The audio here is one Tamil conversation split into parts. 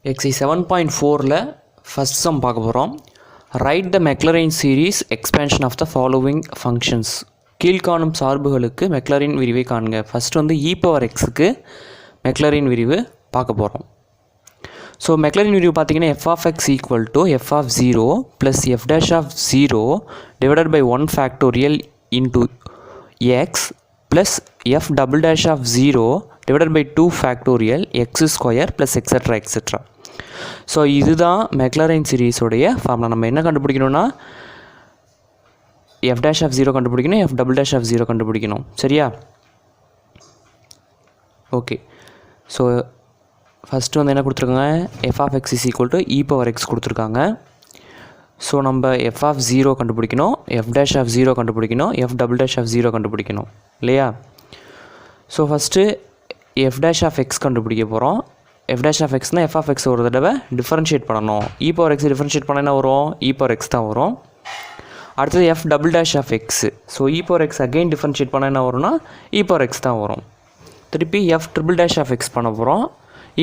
Exercise 7.4ல first sum பார்க்க போகிறோம். Write the Maclaurin series expansion of the following functions. கீழ்காணும் சார்புகளுக்கு மெக்லரின் விரிவை காண்க. ஃபஸ்ட்டு வந்து e power xக்கு மெக்லரின் விரிவு பார்க்க போகிறோம். ஸோ மெக்லரின் விரிவு பார்த்தீங்கன்னா f of x equal to f of 0 plus f dash of 0 divided by 1 factorial into x plus f double dash of 0 divided by 2 factorial x square plus etc etc. So இதுதான் மெக்லரின் சீரீஸோடைய ஃபார்முலா. நம்ம என்ன கண்டுபிடிக்கணும்னா f dash of 0 கண்டுபிடிக்கணும், f double dash of 0 கண்டுபிடிக்கணும். சரியா? ஓகே. ஸோ ஃபஸ்ட்டு வந்து என்ன கொடுத்துருக்காங்க, f of x is equal to e power x கொடுத்துருக்காங்க. ஸோ நம்ம f of 0 கண்டுபிடிக்கணும், f dash of 0 கண்டுபிடிக்கணும், f double dash of 0 கண்டுபிடிக்கணும் இல்லையா? So first f dash of x கண்டுபிடிக்க போகிறோம். f dash of xனா f of x ஒரு தடவை டிஃபரன்ஷியேட் பண்ணணும். e power x டிஃபரன்ஷியேட் பண்ண என்ன வரும், e power x தான் வரும். அடுத்தது f double dash of x. So e power x again differentiate பண்ண என்ன வரும்னா e power x தான் வரும். திருப்பி f triple dash of x பண்ண போகிறோம்.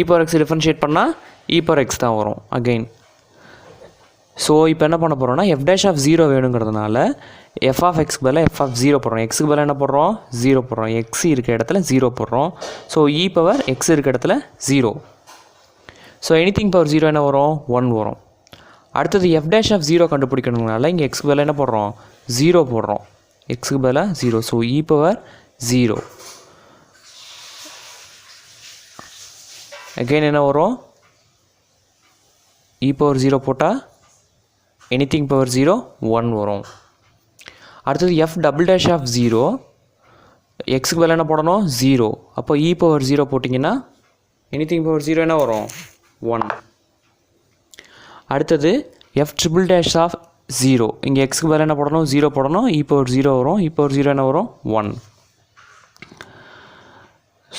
e power x டிஃபரன்ஷியேட் பண்ணால் e power x தான் வரும் அகெயின். ஸோ இப்போ என்ன பண்ண போகிறோம்னா f dash of 0 வேணுங்கிறதுனால f of x பதில் f of 0 போடுறோம். x பதில் என்ன போடுறோம், 0 போடுறோம். x இருக்க இடத்துல 0 போடுறோம். ஸோ e power x இருக்க இடத்துல 0. ஸோ எனிதிங் பவர் 0 என்ன வரும், 1 வரும். அடுத்தது f dash of 0 கண்டுபிடிக்கணுங்கனால இங்கே x பதில் என்ன போடுறோம், 0 போடுறோம். x பதில் 0. So e power 0. அகெயின் என்ன வரும், e power 0 போட்டால் எனிதிங் பவர் 0 1 வரும். அடுத்தது f double dash of 0, எக்ஸுக்கு பதில் என்ன போடணும், 0. அப்போ e power 0 போட்டிங்கன்னா எனிதிங் பவர் 0 என்ன வரும், 1. அடுத்தது f triple dash of 0, இங்கே எக்ஸுக்கு பதில் என்ன போடணும், 0 போடணும். e power 0 வரும். e power 0 என்ன வரும், 1.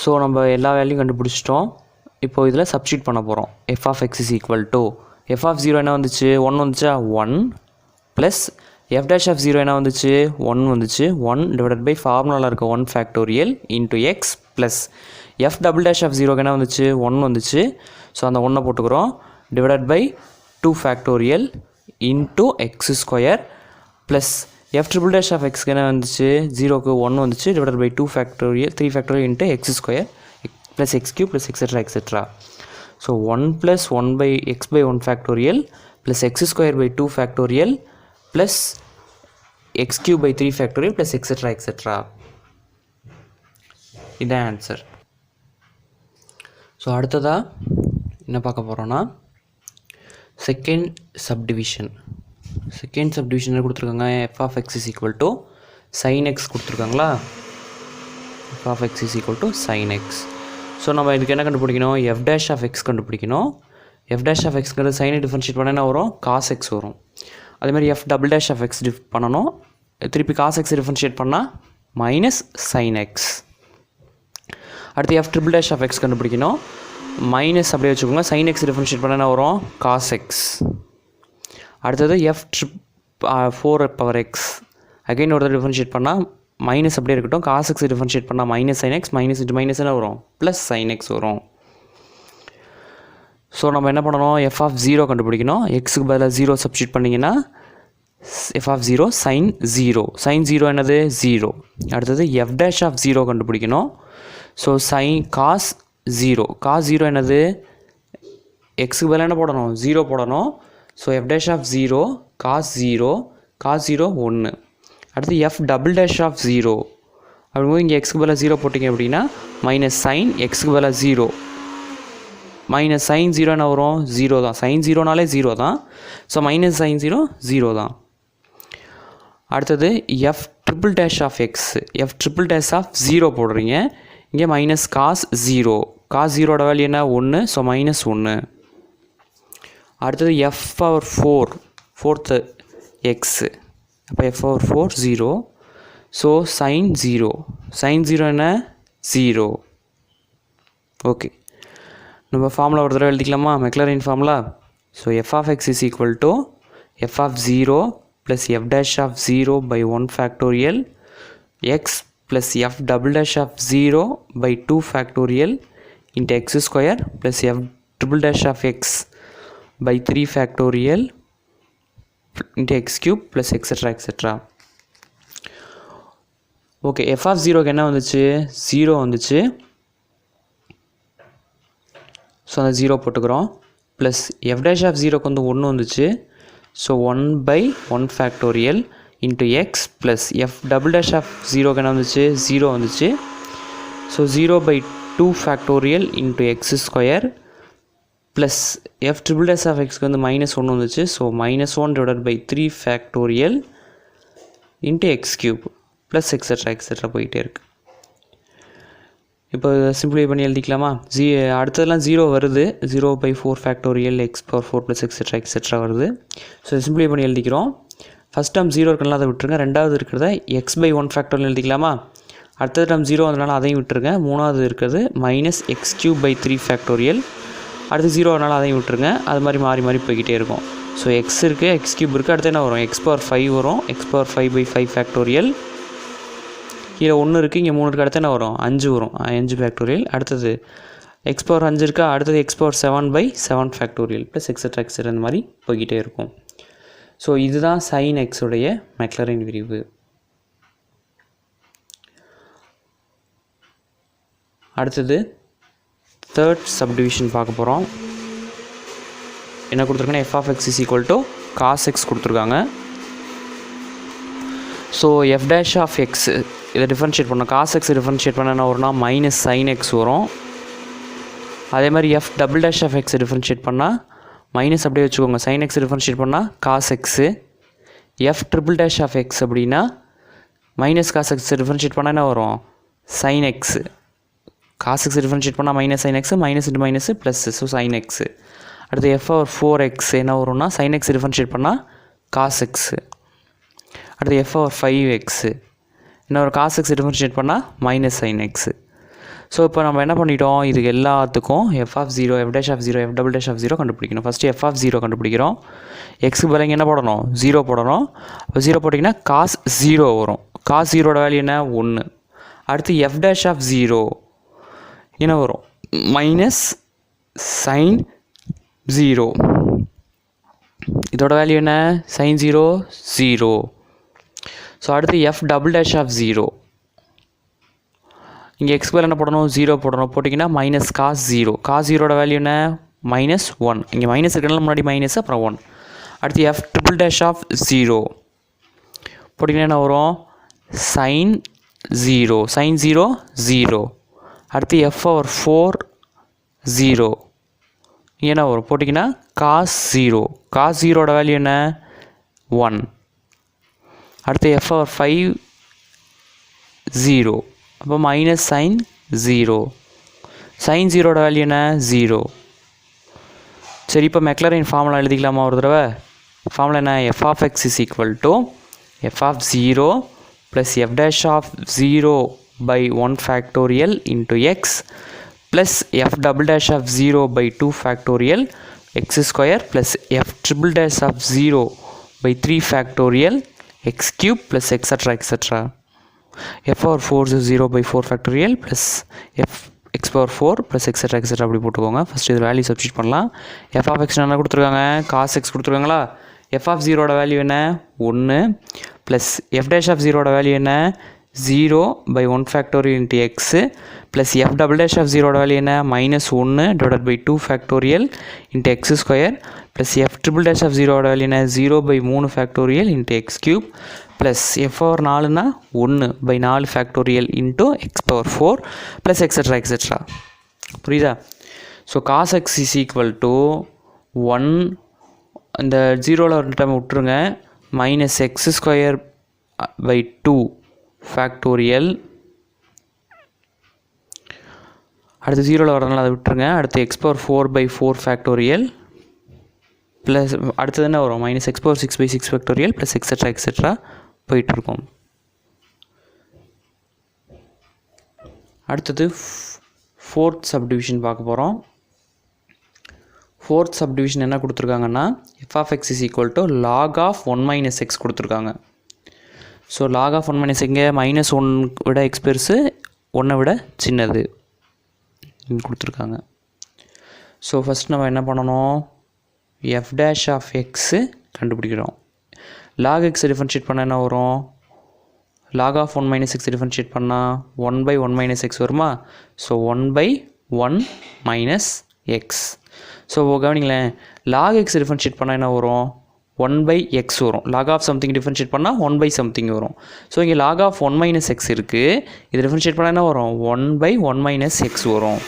ஸோ நம்ம எல்லா வேல்யூயும் கண்டுபிடிச்சிட்டோம். இப்போது இதில் சப்ஸ்டியூட் பண்ண போகிறோம். f of x is equal to f of 0 என்ன வந்துச்சு, 1 வந்துச்சா, 1 ப்ளஸ் f dash of 0 என்ன வந்துச்சு, 1 வந்துச்சு. 1 டிவைடட் பை ஃபார்முலாவில் இருக்க 1 factorial into x plus f double dash of 0 என்ன வந்துச்சு, 1 வந்துச்சு. ஸோ அந்த 1 போட்டுக்கிறோம். Divided by 2 factorial into x square plus f triple dash of x என்ன வந்துச்சு, 0க்கு 1 வந்துச்சு. Divided by 2 factorial 3 factorial into x square plus x cube plus etcetera etcetera. So 1 plus 1 by x by 1 factorial plus x square by 2 factorial plus x cube by 3 factorial plus etcetera etcetera. இதான் ஆன்சர். ஸோ அடுத்ததாக என்ன பார்க்க போகிறோன்னா செகண்ட் சப்டிவிஷன். செகண்ட் சப்டிவிஷன் என்ன கொடுத்துருக்காங்க, f of x is equal to sin x கொடுத்துருக்காங்களா. f of x is equal to sin x. So நம்ம இதுக்கு என்ன கண்டுபிடிக்கணும், f dash of x கண்டுபிடிக்கணும். f dash of xங்கிறது சைனை டிஃபரன்ஷியேட் பண்ண என்ன வரும், cos x வரும். அதேமாதிரி f double dash of x பண்ணணும். திருப்பி cos x டிஃபரன்ஷியேட் பண்ணால் மைனஸ் sin x. அடுத்து f triple dash of x கண்டுபிடிக்கணும். மைனஸ் அப்படியே வச்சுக்கோங்க. sin x டிஃபரன்ஷியேட் பண்ண என்ன வரும், cos x. அடுத்தது f 4 power x அகைன் ஒரு டிஃபரன்ஷியேட் பண்ணால் மைனஸ் அப்படியே இருக்கட்டும். cos x டிஃபரன்ஷியேட் பண்ணால் minus sin x, minus into minus என்ன வரும், ப்ளஸ் sin x வரும். ஸோ நம்ம என்ன பண்ணணும், f of 0 கண்டுபிடிக்கணும். எக்ஸுக்கு பதிலாக 0 சப்ஸ்டியூட் பண்ணிங்கன்னா f of 0 sin 0. sin 0 என்னது, 0. அடுத்தது f dash of 0 கண்டுபிடிக்கணும். So sin cos 0. cos 0 என்னது, எக்ஸுக்கு பதிலாக என்ன போடணும், 0 போடணும். So f dash of 0 cos 0. cos 0 1. அடுத்து f double dash of 0 அப்படிங்கும்போது இங்கே எக்ஸுக்கு பதிலாக 0 போட்டிங்க அப்படின்னா மைனஸ் சைன் எக்ஸுக்கு பதிலாக 0 மைனஸ் சைன் 0 என்ன வரும், 0 தான். சைன் 0நாலே 0 தான். ஸோ மைனஸ் சைன் 0 0 தான். அடுத்தது f triple dash of x. f triple dash of 0 போடுறீங்க. இங்கே மைனஸ் காஸ் 0. காஸ் 0ஓட வேல்யூ என்ன, 1. So minus 1. அடுத்தது f power 4 4th x. அப்போ f power 4 0. So sin 0. sin 0 என்ன, 0. ஓகே, நம்ம ஃபார்முலா ஒரு தடவை எழுதிக்கலாமா, Maclaurin formula. So f of x is equal to f of 0 plus f dash of 0 by 1 factorial x plus f double dash of 0 by 2 factorial into x square plus f triple dash of x by 3 factorial into x cube plus etc. Okay, f of 0க்கு என்ன வந்துச்சு? 0 வந்துச்சு. ஸோ அந்த 0 போட்டுக்கிறோம். ப்ளஸ் f dash of 0க்கு வந்து 1 வந்துச்சு. So 1 by 1 factorial into x plus f double dash of 0க்கு என்ன வந்துச்சு? 0 வந்துச்சு. So 0 by 2 factorial into x square plus f triple dash of xக்கு வந்து மைனஸ் 1 வந்துச்சு. So minus 1 divided by 3 factorial into x cube plus etc. போயிட்டே இருக்கு. இப்போ சிம்பிளிஃபை பண்ணி எழுதிக்கலாமா? அடுத்ததெல்லாம் 0 வருது. 0 by 4 factorial x power 4 plus etc. வருது. ஸோ சிம்பிளிஃபை பண்ணி எழுதிக்கிறோம். ஃபஸ்ட் டேர்ம் 0 இருக்குன்னா அதை விட்டுருங்க. ரெண்டாவது இருக்கிறத x by 1 factorial எழுதிக்கலாமா? அடுத்த டேர்ம் 0 வந்தனால அதையும் விட்டுருங்க. மூணாவது இருக்கிறது minus x cube by 3 factorial. அடுத்து 0 வரனால அதையும் விட்டுருங்க. அது மாதிரி மாறி மாறி போய்கிட்டே இருக்கும். ஸோ எக்ஸ் இருக்குது, எக்ஸ் கியூப் இருக்குது. அடுத்து என்ன வரும்? எக்ஸ் பவர் 5 வரும். X power 5 by 5 factorial. கீழே 1 இருக்குது, இங்கே 3 இருக்குது. அடுத்து என்ன வரும்? 5 வரும். 5 ஃபேக்டோரியல். அடுத்தது எக்ஸ் பவர் 5 இருக்கா? அடுத்தது X power 7 by 7 factorial plus extra இந்த மாதிரி போய்கிட்டே இருக்கும். ஸோ இதுதான் சைன் எக்ஸுடைய மெக்லரின் விரிவு. அடுத்தது தேர்ட் சப்டிவிஷன் பார்க்க போகிறோம். என்ன கொடுத்துருக்காங்கன்னா f of x is equal to cos x கொடுத்துருக்காங்க. So f dash of x இதை டிஃபரன்ஷியேட் பண்ணோம். cos x டிஃபரன்ஷியேட் பண்ண என்ன வரும்னா மைனஸ் சைன் எக்ஸ் வரும். அதே மாதிரி f double dash of x differentiate பண்ணால் மைனஸ் அப்படியே வச்சுக்கோங்க. சைன் எக்ஸ் டிஃபரன்ஷியேட் பண்ணால் cos x. f triple dash of x அப்படின்னா மைனஸ் காஸ் எக்ஸ் டிஃபரன்ஷியேட் பண்ணால் என்ன வரும்? Sine x. Cos x differentiate பண்ணால் minus sine x, minus into minus plus. So sine x. அடுத்து f over 4x என்ன வரும்னா சைன் எக்ஸ் டிஃபரன்ஷியேட் பண்ணால் காஸ் எக்ஸு. அடுத்து f over 5x என்ன ஒரு காஸ் எக்ஸ் டிஃபரன்ஷியேட் பண்ணால் மைனஸ் சைன் எக்ஸு. ஸோ இப்போ நம்ம என்ன பண்ணிட்டோம்? இதுக்கு எல்லாத்துக்கும் f of 0, f dash of 0, f double dash of 0 கண்டுபிடிக்கணும். ஃபஸ்ட்டு f of 0 கண்டுபிடிக்கிறோம். எக்ஸுக்கு பதிலாக என்ன போடணும்? 0 போடணும். அப்போ 0 போட்டிங்கன்னா காஸ் 0 வரும். காஸ் 0ஓட வேல்யூ என்ன? 1. அடுத்து f dash of 0 என்ன வரும்? Minus sine 0. இதோட வேல்யூ என்ன? சைன் 0 0. ஸோ அடுத்து f டபுள் டேஷ் ஆஃப் 0. இங்கே எக்ஸ்க்கு பதில் என்ன போடணும்? 0 போடணும். போட்டிங்கன்னா மைனஸ் காஸ் 0. காஸ் 0ஓட வேல்யூ என்ன? மைனஸ் 1. இங்கே மைனஸ் இருக்கிறனால முன்னாடி மைனஸ் அப்புறம் 1. அடுத்து f ட்ரிபிள் டேஷ் ஆஃப் 0 போட்டிங்கன்னா என்ன வரும்? சைன் 0. சைன் 0 0. அடுத்து f over 4 0 என்ன வரும்? போட்டிங்கன்னா காஸ் 0. காஸ் 0ஓட வேல்யூ என்ன? 1. அடுத்து f over 5 0. அப்போ மைனஸ் சைன் 0. சைன் 0ஓட வேல்யூ என்ன? 0. சரி, இப்போ மெக்லரின் ஃபார்முலா எழுதிக்கலாமா ஒரு தடவை? ஃபார்முலா என்ன? f of x is equal to f of 0 plus f dash of 0 by 1 factorial into x plus f double dash of 0 by 2 factorial x square plus f triple dash of 0 by 3 factorial x cube plus etc. f power 4 is 0 by 4 factorial plus f x power 4 plus etc. அப்படி போட்டுக்கோங்க. ஃபஸ்ட் இது வேல்யூ சப்ஸ்டிட் பண்ணலாம். f of x என்ன கொடுத்துருக்காங்க? cos x கொடுத்துருக்காங்களா? f of 0ஓட வேல்யூ என்ன? 1 plus f dash of 0ஓட வேல்யூ என்ன? 0 by 1 factorial into x plus f double dash of 0ஓட வேல்யூ என்ன? Minus 1 divided by 2 factorial into x square plus f triple dash of 0ஓட வேல்யூ என்ன? 0 by 3 factorial into x cube plus f over 4னா 1 by 4 factorial into x power 4 plus etc. புரியுதா? So cos x is equal to 1, இந்த 0ல் ஒரு டைம் விட்டுருங்க, minus x square by 2 factorial. அடுத்து 0ல் வரதுனால அதை விட்டுருங்க. அடுத்து x power 4 by 4 factorial plus அடுத்தது என்ன வரும்? Minus x power 6 by 6 factorial plus extra போயிட்டுருக்கோம். அடுத்தது ஃபோர்த் சப்டிவிஷன் பார்க்க போகிறோம். ஃபோர்த் சப்டிவிஷன் என்ன கொடுத்துருக்காங்கன்னா f of x is equal to log of 1 minus x கொடுத்துருக்காங்க. ஸோ log of 1 minus இங்கே மைனஸ் 1 விட எக்ஸ் பெருசு, 1 விட சின்னது கொடுத்துருக்காங்க. ஸோ ஃபஸ்ட் நம்ம என்ன பண்ணணும், f dash of x கண்டுபிடிக்கிறோம். log x டிஃபரன்ஷியேட் பண்ணால் என்ன வரும், log of 1 minus x differentiate பண்ணால் 1 by 1 minus x வருமா. So 1 by 1 minus x. So கவனிங்களேன், log x டிஃபரன்ஷியேட் பண்ணால் என்ன வரும், 1 by x வரும். log of something டிஃபரன்ஷியேட் பண்ணால் 1 by something வரும். ஸோ இங்கே log of 1 minus x இருக்குது, இது டிஃபரன்ஷியேட் பண்ணால் என்ன வரும், 1 by 1 minus x வரும்.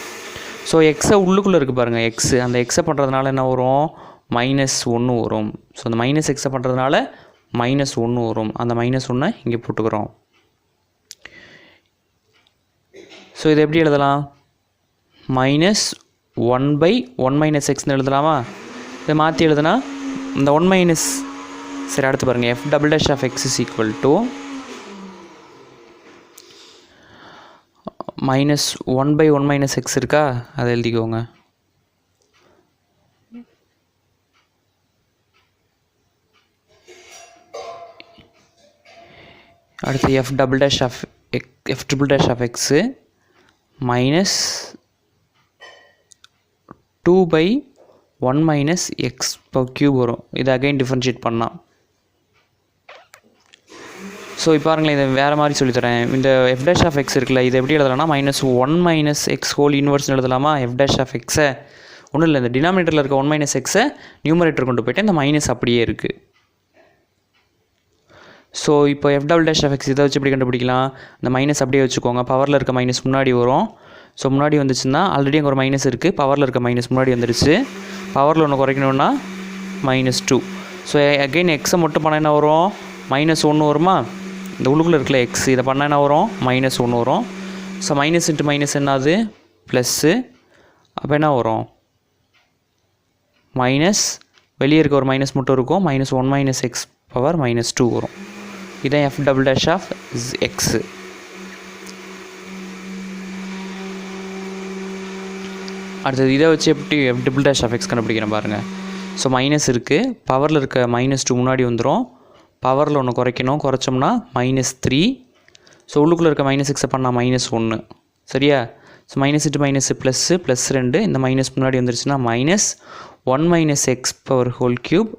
ஸோ எக்ஸை உள்ளுக்குள்ளே இருக்குது பாருங்கள், எக்ஸு, அந்த எக்ஸை பண்ணுறதுனால என்ன வரும், -1 வரும். ஸோ அந்த மைனஸ் எக்ஸை பண்ணுறதுனால -1 வரும். அந்த -1 இங்கே போட்டுக்கிறோம். ஸோ இதை எப்படி எழுதலாம், -1 by 1 minus xன்னு எழுதலாமா. இதை மாற்றி எழுதுனா இந்த 1 மைனஸ், சரி அடுத்து பாருங்கள், f double dash of x is equal to -1 by 1 minus x இருக்கா, அதை எழுதிக்கோங்க. அடுத்து f double dash of f triple dash of x minus 2 by 1 minus x per cube வரும். இது அகைன் டிஃபரன்ஷியேட் பண்ணலாம். ஸோ இப்போ பாருங்களேன், இதை வேறு மாதிரி சொல்லித்தரேன். இந்த f dash of x இருக்குல்ல, இதை எப்படி எழுதலாம்னா -1 minus x ஹோல் இன்வர்ஸ்னு எழுதலாமா. f dash of x ஒன்றும் இல்லை, இந்த டினாமினேட்டரில் இருக்க 1 minus x நியூமரேட்டர் கொண்டு போய்ட்டு இந்த மைனஸ் அப்படியே இருக்குது. ஸோ இப்போ f double dash of x இதை வச்சு எப்படி கண்டுபிடிக்கலாம், இந்த மைனஸ் அப்படியே வச்சுக்கோங்க. பவரில் இருக்க மைனஸ் முன்னாடி வரும். ஸோ முன்னாடி வந்துச்சுன்னா ஆல்ரெடி அங்கே ஒரு மைனஸ் இருக்குது, பவரில் இருக்க மைனஸ் முன்னாடி வந்துடுச்சு. பவரில் ஒன்று குறைக்கணுன்னா -2. ஸோ அகெயின் எக்ஸை மட்டும் பண்ணால் என்ன வரும், -1 வருமா. இந்த உள்ளுக்குள்ளே இருக்கல எக்ஸ், இதை பண்ணால் என்ன வரும், -1 வரும். ஸோ மைனஸ் இன்ட்டு மைனஸ் என்னது ப்ளஸ்ஸு. அப்போ என்ன வரும், மைனஸ், வெளியே இருக்க ஒரு மைனஸ் மட்டும் இருக்கும், -1 minus x பவர் -2 வரும். இதுதான் f double dash of x. அடுத்தது இதை வச்சு எப்படி f double dash of x கண்டுபிடிக்கிறேன் பாருங்கள். ஸோ மைனஸ் இருக்குது, பவரில் இருக்க -2 முன்னாடி வந்துடும். பவரில் ஒன்று குறைக்கணும், குறைச்சோம்னா -3. ஸோ உள்ளுக்குள்ளே இருக்க -6 பண்ணால் -1. சரியா. So minus into minus plus, +2. இந்த மைனஸ் முன்னாடி வந்துருச்சுன்னா -1 minus x power whole cube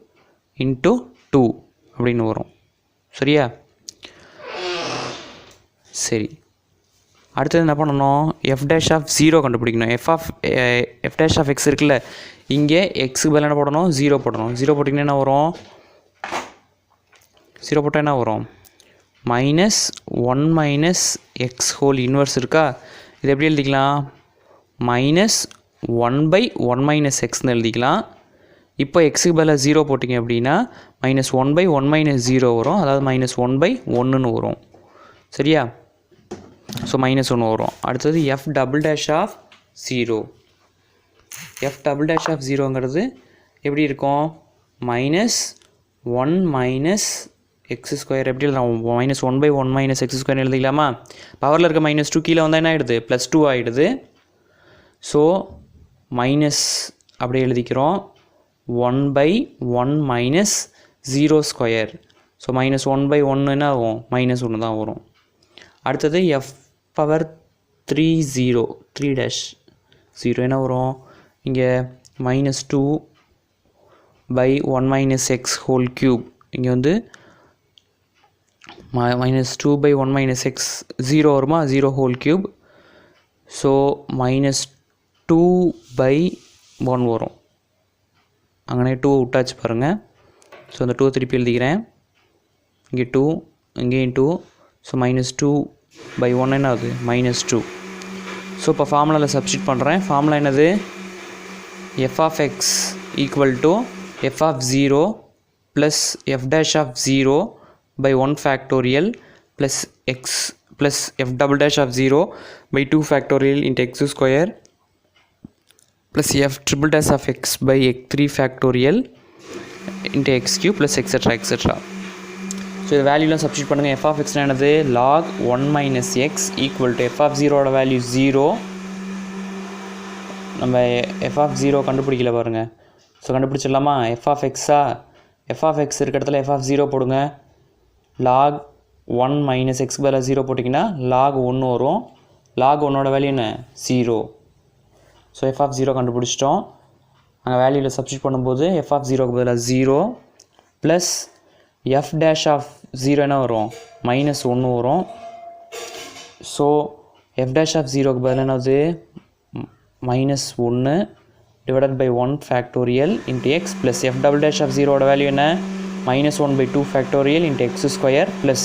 into 2 அப்படின்னு வரும். சரியா. சரி, அடுத்தது என்ன பண்ணணும், f dash of 0 கண்டுபிடிக்கணும். f dash of x இருக்குல்ல, இங்கே எக்ஸுக்கு பதில் என்ன போடணும், 0 போடணும். 0 போட்டிங்கன்னா என்ன வரும், 0 போட்டால் என்ன வரும், -1 minus x ஹோல் இன்வர்ஸ் இருக்கா. இது எப்படி எழுதிக்கலாம், -1 by 1 minus xன்னு எழுதிக்கலாம். இப்போ எக்ஸுக்கு பதிலாக 0 போட்டிங்க அப்படின்னா -1 by 1 minus 0 வரும், அதாவது -1 by 1ன்னு வரும். சரியா. ஸோ -1 வரும். அடுத்தது f double dash of 0. f double dash of 0ங்கிறது எப்படி இருக்கும், -1 minus x ஸ்கொயர் எப்படி எழுதலாம், -1 by 1 minus x ஸ்கொயர் எழுதிக்கலாமா. பவரில் இருக்க -2 கீழே வந்தால் என்ன ஆகிடுது, +2 ஆகிடுது. ஸோ மைனஸ் அப்படியே எழுதிக்கிறோம், 1 by 1 minus 0 square. So -1 by 1 என்ன ஆகும், -1 தான் வரும். அடுத்தது f பவர் 3 dash 0 என்ன வரும், இங்கே -2 by 1 minus x whole cube. இங்கே வந்து -2 by 1 minus x 0 வருமா, 0 ஹோல் க்யூப். ஸோ -2 by 1 வரும். அங்கே 2 விட்டாச்சு பாருங்கள். ஸோ அந்த 2 திருப்பி எழுதிக்கிறேன், இங்கே 2, இங்கேயும் 2. ஸோ -2 by 1 என்ன ஆகுது, -2. ஸோ இப்போ ஃபார்முலாவில் சப்ஸ்டிட் பண்ணுறேன். ஃபார்முலா என்னது, f of x equal to f of 0 plus f dash of 0 by 1 factorial plus x plus f double dash of 0 by 2 factorial into x square plus f triple dash of x by 3 factorial into x cube plus etc etc. So இது வேல்யூலாம் சப்ஸ்டிட் பண்ணுங்கள். f of x என்னது, log 1 minus x equal to f of 0 value 0. நம்ம f of 0 கண்டுபிடிக்கல பாருங்கள். ஸோ கண்டுபிடிச்சிடலாமா, f of x-ஆ, f of x இருக்க இடத்துல f of 0 போடுங்க. log 1 minus x பதிலாக 0 போட்டிங்கன்னா log 1 வரும். log 1ஓட வேல்யூ என்ன, 0. ஸோ f of 0 கண்டுபிடிச்சிட்டோம். அங்கே வேல்யூவில் சப்ஸ்டியூட் பண்ணும்போது எஃப் ஆஃப் ஜீரோக்கு பதிலாக 0 ப்ளஸ் எஃப் டேஷ் ஆஃப் 0 என்ன வரும் -1 வரும். ஸோ எஃப் டேஷ் ஆஃப் 0க்கு பதிலாக என்னது -1 divided by 1 factorial into x plus f double dash of 0ஓட வேல்யூ என்ன -1/2 factorial into x square plus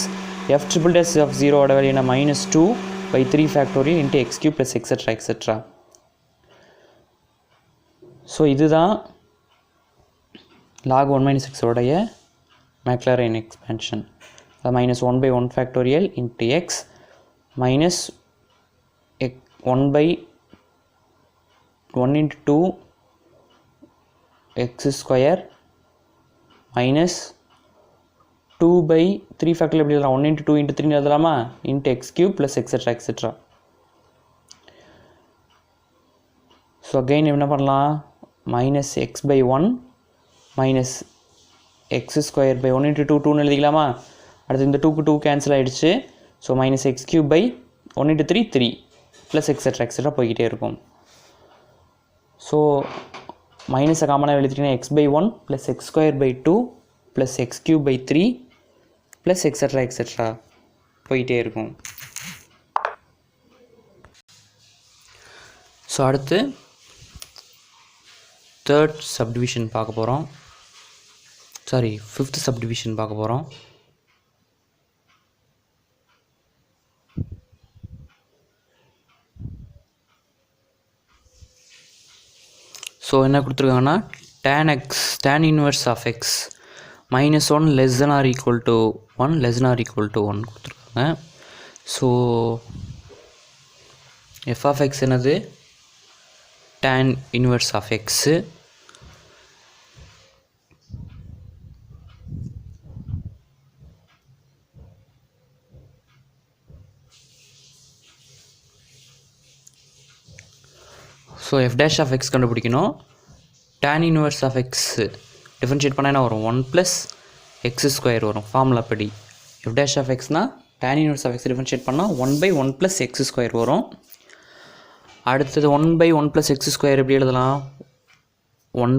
f triple dash of 0ஓட வேல்யூ என்ன -2/3 factorial into x cube plus etcetera. So இதுதான் log 1 - x உடைய Maclaurin expansion. -1/1 factorial into x minus 1/1 into 2 x square minus 2/3 factorial எப்படி எழுதலாம் 1 into 2 into 3 எழுதலாமா into x cube plus etc. So again என்ன பண்ணலாம் minus x/1 minus x square by 1 into 2 2 எழுதிக்கலாமா. அடுத்து இந்த 2க்கு 2 கேன்சல் ஆகிடுச்சு. So minus x cube by 1 into 3 3 plus etc. போய்கிட்டே இருக்கும். ஸோ மைனஸை காமனாக எழுதிட்டிங்கன்னா x/1 plus x square by 2 plus x cube by 3 plus etc. போய்கிட்டே இருக்கும். ஸோ அடுத்து தேர்ட் சப்டிவிஷன் பார்க்க போகிறோம். ஃபிஃப்த் சப்டிவிஷன் பார்க்க போகிறோம். ஸோ என்ன கொடுத்துருக்காங்கன்னா tan inverse of x -1 less than or equal to 1 less than or equal to 1 கொடுத்துருக்காங்க. ஸோ f of x என்னது tan inverse of x. So f dash of x கண்டுபிடிக்கணும். tan inverse of x differentiate பண்ணால் என்ன வரும் 1 + x ஸ்கொயர் வரும் ஃபார்முலா படி. f dash of xனா tan inverse of x differentiate பண்ணால் 1/1 + x ஸ்கொயர் வரும். அடுத்தது 1/1 + x ஸ்கொயர் எப்படி எழுதலாம் 1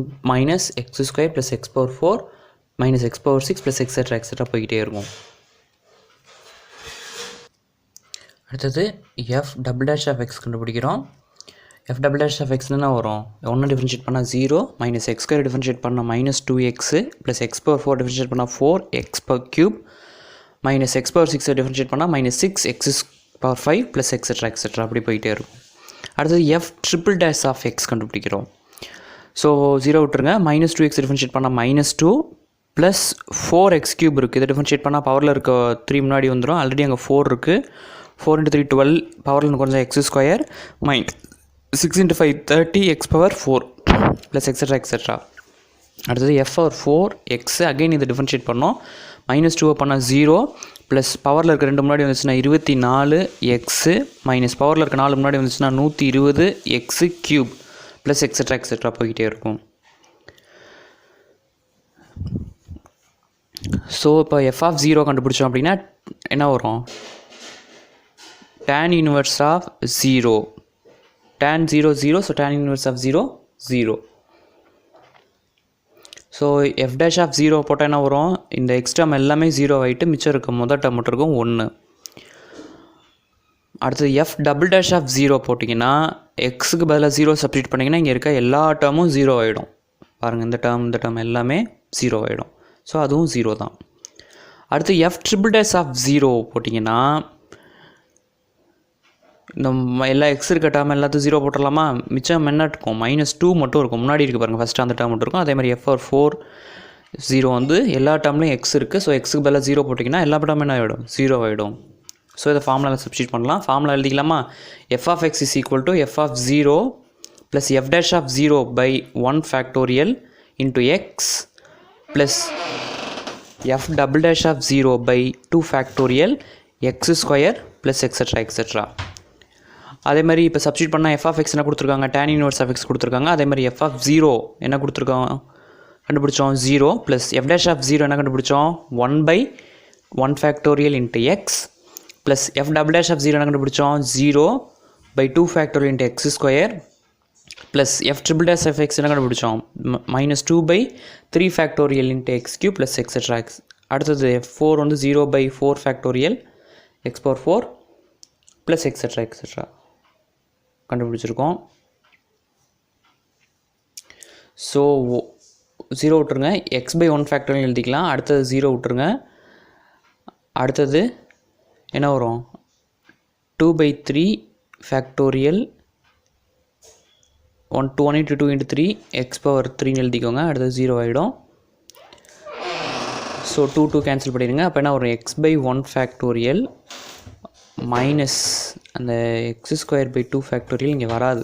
- x square + x/4 - x/6 + etc. போய்கிட்டே இருக்கும். அடுத்தது f double dash of x கண்டுபிடிக்கிறோம். f double dash of x என்ன வரும் 1 டிஃபரன்ஷியேட் பண்ணால் 0 - x ஸ்கொயர் டிஃபரன்ஷியேட் பண்ணால் -2x + x/4 டிஃபரன்ஷியேட் பண்ணால் 4x/3 - x/6 டிஃபரன்ஷியேட் பண்ணால் -6x/5 + etc. அப்படி போயிட்டே இருக்கும். அடுத்தது f triple dash of x கண்டுபிடிக்கிறோம். ஸோ 0 விட்டுருங்க -2x டிஃபரன்ஷியேட் பண்ணால் -2 ப்ளஸ் 4x³ இருக்குது. இதை டிஃபரன்ஷியேட் பண்ணால் பவரில் இருக்க 3 முன்னாடி வந்துடும். ஆல்ரெடி அங்கே 4 இருக்குது. 4 × 3 12 பவரில் கொஞ்சம் x ஸ்கொயர் -6 × 5 30 x/4 + etc. அடுத்தது f/4x அகைன் இதை டிஃபரன்ஷியேட் பண்ணோம். -2 பண்ணால் 0 ப்ளஸ் பவரில் இருக்க 2 முன்னாடி வந்துச்சுன்னா 24x மைனஸ் பவரில் இருக்க 4 முன்னாடி வந்துச்சுன்னா 120x³ ப்ளஸ் etc. போய்கிட்டே இருக்கும். ஸோ இப்போ f(0) கண்டுபிடிச்சோம் அப்படின்னா என்ன வரும் tan inverse of 0 tan 0 0 so tan inverse of 0 0. So f dash of 0 போட்டால் என்ன வரும் இந்த எக்ஸ் டேர்ம் எல்லாமே 0 ஆகிட்டு மிச்சம் இருக்கும் முதல் டேர்ம் மட்டும் இருக்கும் 1. அடுத்தது f டபுள் டேஷ் ஆஃப் 0 போட்டிங்கன்னா எக்ஸுக்கு பதிலாக 0 சப்ஸ்டிட் பண்ணிங்கன்னா இங்கே இருக்க எல்லா டேர்மும் 0 ஆகிடும். பாருங்கள் இந்த டேர்ம் எல்லாமே 0 ஆகிடும். ஸோ அதுவும் 0 தான். அடுத்து f ட்ரிபிள் டேஷ் ஆஃப் 0 போட்டிங்கன்னா இந்த எல்லா எக்ஸ் இருக்க டேர்ம் எல்லாத்தையும் 0 போட்டுடலாமா. மிச்சம் என்ன இருக்கும் -2 மட்டும் இருக்கும் முன்னாடி இருக்குது பாருங்கள் ஃபஸ்ட்டு அந்த டேர்ம் மட்டும் இருக்கும். அதே மாதிரி f/4 0 வந்து எல்லா டேர்ம்லையும் எக்ஸ் இருக்குது. ஸோ எக்ஸுக்கு பதிலாக 0 போட்டிங்கன்னா எல்லா டேர்மும் என்ன ஆகிடும் 0 ஆகிடும். ஸோ இதை ஃபார்முலாவில் சப்ஸ்டிட் பண்ணலாம். ஃபார்முலா எழுதிக்கலாமா f(x) = f(0) + f dash of 0 by 1 factorial into x plus f double dash of 0 by 2 factorial x square plus etc. அதே மாதிரி இப்போ சப்ஸ்டிட் பண்ணால் f(x) என்ன கொடுத்துருக்காங்க tan inverse of x கொடுத்துருக்காங்க. அதே மாதிரி f(0) என்ன கொடுத்துருக்கோம் கண்டுபிடிச்சோம் 0 ப்ளஸ் f dash of 0 என்ன கண்டுபிடிச்சோம் 1/1 factorial into x plus f double dash of 0 என்ன கண்டுபிடிச்சோம் 0 by 2 factorial into x square plus f triple dash of x என்ன கண்டுபிடிச்சோம் -2/3 factorial into x cube plus etcetera x. அடுத்தது F4 வந்து 0/4 factorial x power 4 plus etcetera கண்டுபிடிச்சிருக்கோம். ஸோ 0 விட்டுருங்க, x/1 ஃபேக்டோரியல் எழுதிக்கலாம். அடுத்தது 0 விட்டுருங்க. அடுத்தது என்ன வரும் 2/3 factorial 1 into 2 into 3 x power 3 எழுதிக்கோங்க. அடுத்தது 0 ஆகிடும். ஸோ 2 கேன்சல் பண்ணிடுங்க. அப்போ என்ன வரும் x/1 ஃபேக்டோரியல் மைனஸ் அந்த x²/2 ஃபேக்டோரியல் இங்கே வராது,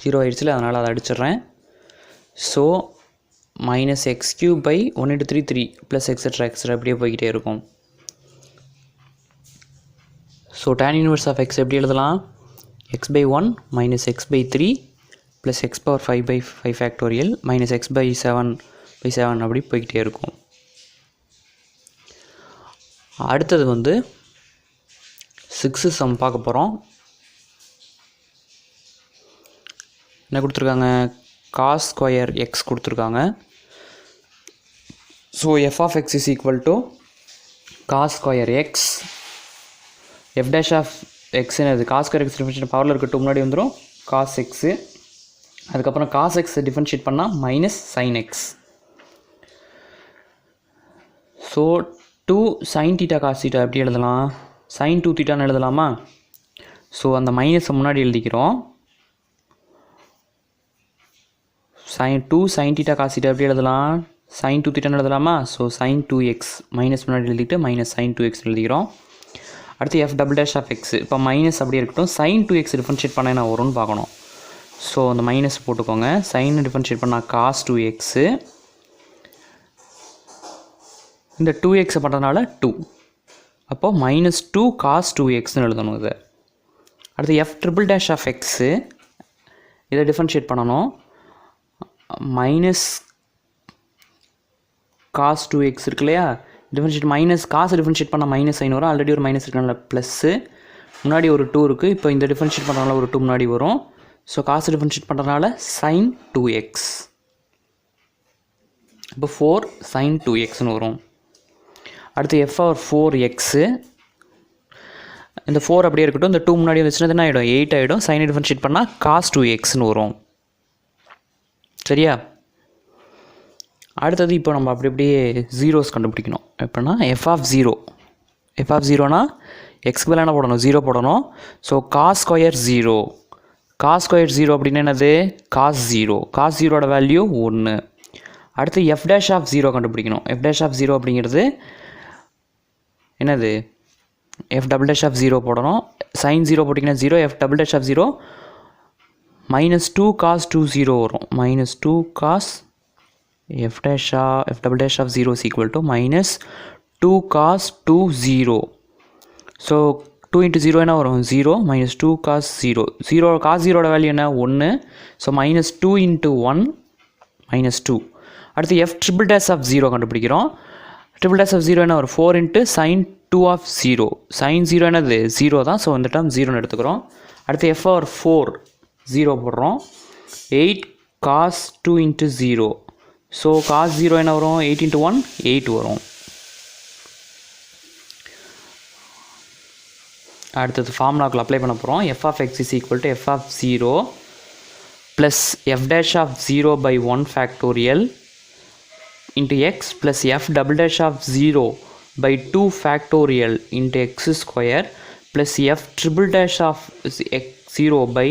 0 ஆகிடுச்சுல, அதனால் அதை அடிச்சிட்றேன். So -x³/1 into 3 3 plus etcetera அப்படியே போய்கிட்டே இருக்கும். So tan inverse of x எப்படி எழுதலாம் x/1 minus x/3 plus x power 5/5 factorial minus x/7 அப்படி போய்கிட்டே இருக்கும். அடுத்தது வந்து 6 சம் பார்க்க போகிறோம். என்ன கொடுத்துருக்காங்க cos square x கொடுத்துருக்காங்க. So f of x is equal to cos square x f dash of x என்னது cos square x டிஃபரன்ஷியேட் பவரில் இருக்கட்டும் முன்னாடி வந்துடும் cos x, அதுக்கப்புறம் cos x டிஃபரன்ஷியேட் பண்ணால் minus sin x. So 2 sin theta cos theta எப்படி எழுதலாம் sin 2 thetaன்னு எழுதலாமா? ஸோ அந்த மைனஸை முன்னாடி எழுதிக்கிறோம்.2 sin theta cos theta எப்படி எழுதலாம் sin 2 thetaன்னு எழுதலாமா? ஸோ sin 2x மைனஸ் முன்னாடி எழுதிட்டு மைனஸ் sin 2x எழுதிக்கிறோம். அடுத்து f double dash of x, இப்போ மைனஸ் அப்படியே இருக்கட்டும். sin 2x டிஃபரன்ஷியேட் பண்ண என்ன வரும்னு பார்க்கணும். ஸோ அந்த மைனஸ் போட்டுக்கோங்க. சைன் டிஃபரன்ஷியேட் பண்ணால் cos 2x, இந்த 2x பண்ணுறதுனால 2, அப்போது -2 cos 2xன்னு எழுதணும் இது. அடுத்து f triple dash of x, இதை டிஃபரன்ஷியேட் பண்ணணும். மைனஸ் cos 2x இருக்கு இல்லையா, டிஃபரன்ஷியேட் மைனஸ் காசு டிஃபரன்ஷியேட் பண்ணால் மைனஸ் சைன் வரும். ஆல்ரெடி ஒரு மைனஸ் இருக்கனால ப்ளஸ்ஸு, முன்னாடி ஒரு 2 இருக்குது. இப்போ இந்த டிஃபரன்ஷியேட் பண்ணுறதுனால ஒரு 2 முன்னாடி வரும். ஸோ காசு டிஃபரன்ஷியேட் பண்ணுறதுனால sin 2x, இப்போ 4 sin 2xன்னு வரும். அடுத்து f over 4x, இந்த 4 அப்படியே இருக்கட்டும். இந்த 2 முன்னாடி வந்துச்சுன்னா என்ன ஆகிடும் 8 ஆகிடும். சைனை டிஃபரன்ஷியேட் பண்ணால் cos 2xன்னு வரும். சரியா? அடுத்தது இப்போ நம்ம அப்படியே ஜீரோஸ் கண்டுபிடிக்கணும். எப்படின்னா f of 0னா எக்ஸ்க்கு மேலே என்ன போடணும் 0 போடணும். So cos square 0, cos square 0 அப்படின்னு என்னது cos 0, cos 0ஓட வேல்யூ 1. அடுத்து f dash of 0 கண்டுபிடிக்கணும். f dash of 0 அப்படிங்கிறது என்னது f double dash of 0 போடணும். sin 0 போட்டிங்கன்னா 0, f double dash of 0 -2 cos 2 0 வரும். -2 cos f double dash of 0 is equal to -2 cos 2 0. So 2 into 0 என்ன வரும் 0, -2 cos 0. cos 0ஓட வேல்யூ என்ன 1. So -2 into 1 -2. அடுத்து f triple dash of 0 கண்டுபிடிக்கிறோம். triple dash of 0 என்ன வரும் 4 into sin 2 of 0. sin 0 என்னது 0 தான். ஸோ இந்த டேர்ம் 0ன்னு எடுத்துக்கிறோம். அடுத்து f over 4 0 போடுறோம். 8 cos 2 into 0. ஸோ cos 0 என்ன வரும் 8 into 1 8 வரும். அடுத்தது ஃபார்முலாக்குள்ள அப்ளை பண்ண போகிறோம். f of x is equal to f of 0 plus f dash of 0 by 1 factorial into x plus f double dash of 0 by 2 factorial into x square plus f triple dash of x 0 by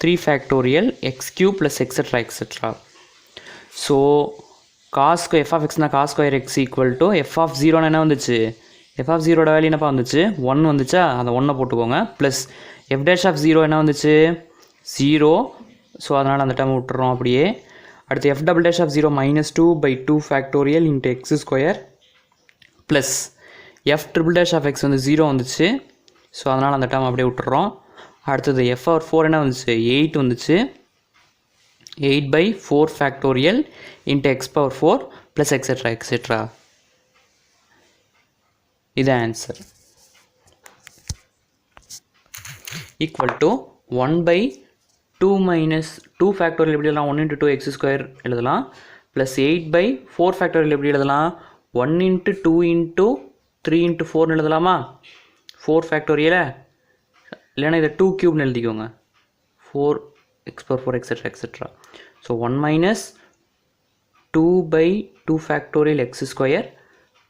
3 factorial x cube plus etc etc. So cos f of x cos square x equal to f of 0 என்ன வந்துச்சு f of 0ஓட வேல்யூ என்னப்பா வந்துச்சு 1 வந்துச்சா, அந்த 1 போட்டுக்கோங்க. ப்ளஸ் f dash of 0 என்ன வந்துச்சு 0. ஸோ அதனால் அந்த டைம் விட்டுறோம் அப்படியே. அடுத்து f double dash of 0 -2 by 2 factorial into x square plus f triple dash of x வந்து 0 வந்துச்சு. ஸோ அதனால் அந்த டைம் அப்படியே விட்டுறோம். அடுத்தது f over 4 என்ன வந்துச்சு 8 வந்துச்சு. 8 by 4 factorial into x power 4 plus etc etc. இது answer equal to 1 by 2 minus 2 factorial எப்படி எழுதலாம் 1 into 2 x square எழுதலாம் plus 8 by 4 factorial எப்படி எழுதலாம் 1 into 2 into 3 into 4 எழுதலாமா 4 factorial இல்லைனா இதை 2 cube எழுதிக்கோங்க 4 x power 4 etc etc so 1 minus 2 by 2 factorial x square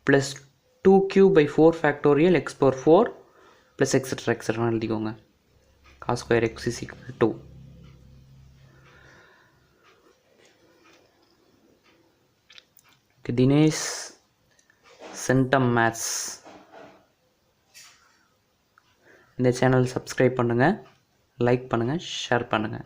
plus 2 cube by 4 factorial x power 4 plus etc etc எழுதிக்கோங்க cos square x is equal to 2 Dinesh centum maths இந்த சேனல் சப்ஸ்கிரைப் பண்ணுங்கள் லைக் பண்ணுங்கள் ஷேர் பண்ணுங்கள்